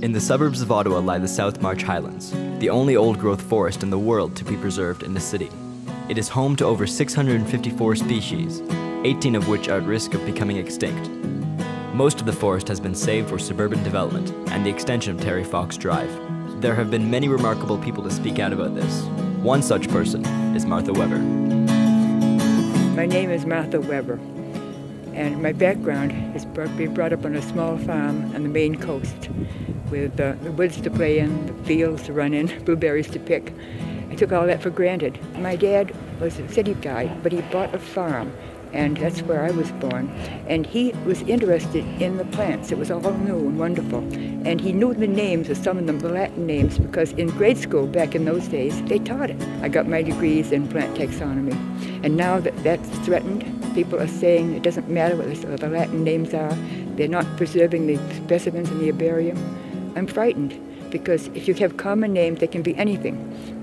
In the suburbs of Ottawa lie the South March Highlands, the only old-growth forest in the world to be preserved in the city. It is home to over 654 species, 18 of which are at risk of becoming extinct. Most of the forest has been saved for suburban development and the extension of Terry Fox Drive. There have been many remarkable people to speak out about this. One such person is Martha Weber. My name is Martha Weber, and my background is being brought up on a small farm on the Maine coast with the woods to play in, the fields to run in, blueberries to pick. I took all that for granted. My dad was a city guy, but he bought a farm, and that's where I was born. And he was interested in the plants. It was all new and wonderful. And he knew the names of some of them, the Latin names, because in grade school back in those days, they taught it. I got my degrees in plant taxonomy. And now that that's threatened, people are saying it doesn't matter what the Latin names are. They're not preserving the specimens in the herbarium. I'm frightened, because if you have common names, they can be anything.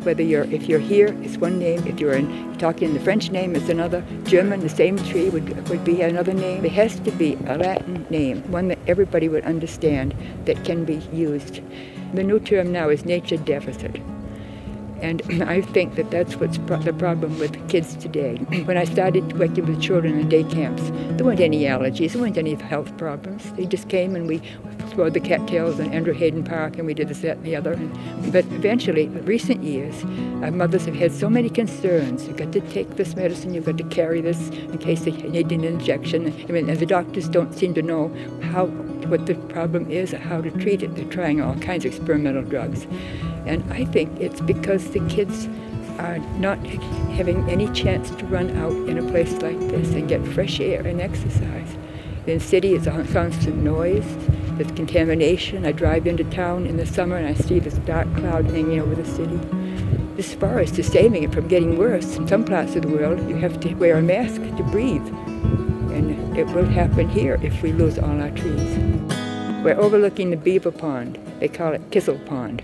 Whether if you're here, it's one name. If you're talking the French name, it's another. German, the same tree would be another name. There has to be a Latin name, one that everybody would understand, that can be used. The new term now is nature deficit. And I think that that's what's the problem with kids today. When I started working with children in day camps, there weren't any allergies, there weren't any health problems. They just came and we rode the cattails in Andrew Hayden Park, and we did this, that, and the other. But eventually, in recent years, our mothers have had so many concerns. You've got to take this medicine, you've got to carry this in case they need an injection. I mean, and the doctors don't seem to know what the problem is or how to treat it. They're trying all kinds of experimental drugs. And I think it's because the kids are not having any chance to run out in a place like this and get fresh air and exercise. The city is a constant noise, there's contamination. I drive into town in the summer and I see this dark cloud hanging over the city. This forest is saving it from getting worse. In some parts of the world, you have to wear a mask to breathe. And it will happen here if we lose all our trees. We're overlooking the beaver pond. They call it Kissel Pond.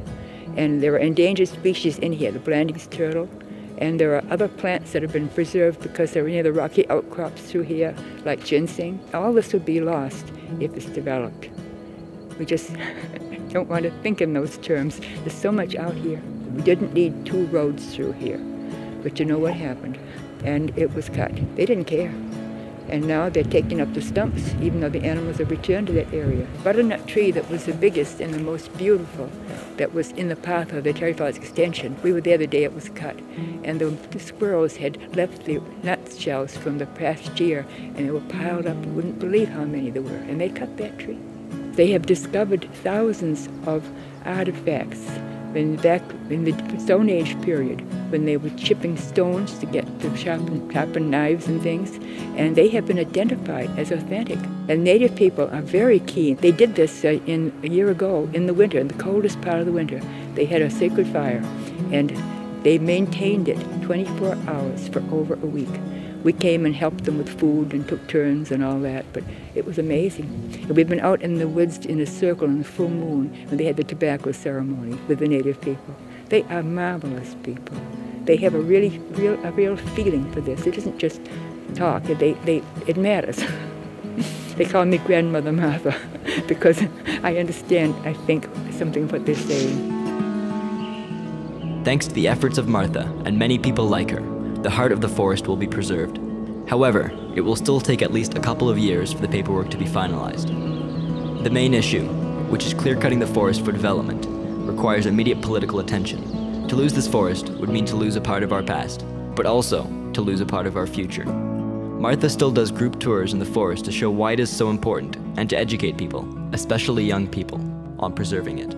And there are endangered species in here, the Blanding's turtle, and there are other plants that have been preserved because they're near the rocky outcrops through here, like ginseng. All this would be lost if it's developed. We just don't want to think in those terms. There's so much out here. We didn't need 2 roads through here, but you know what happened? And it was cut. They didn't care. And now they're taking up the stumps, even though the animals have returned to that area. Butternut tree that was the biggest and the most beautiful, that was in the path of the Terry Fox extension. We were there the day it was cut. And the squirrels had left the nut shells from the past year, and they were piled up. You wouldn't believe how many there were. And they cut that tree. They have discovered thousands of artifacts back in the Stone Age period, when they were chipping stones to get to sharpen knives and things, and they have been identified as authentic. And Native people are very keen. They did this a year ago in the winter, in the coldest part of the winter. They had a sacred fire, and they maintained it 24 hours for over a week. We came and helped them with food and took turns and all that, but it was amazing. And we've been out in the woods in a circle in the full moon when they had the tobacco ceremony with the Native people. They are marvelous people. They have a real feeling for this. It isn't just talk. It matters. They call me Grandmother Martha because I understand, I think, something of what they're saying. Thanks to the efforts of Martha and many people like her, the heart of the forest will be preserved. However, it will still take at least a couple of years for the paperwork to be finalized. The main issue, which is clear-cutting the forest for development, requires immediate political attention. To lose this forest would mean to lose a part of our past, but also to lose a part of our future. Martha still does group tours in the forest to show why it is so important and to educate people, especially young people, on preserving it.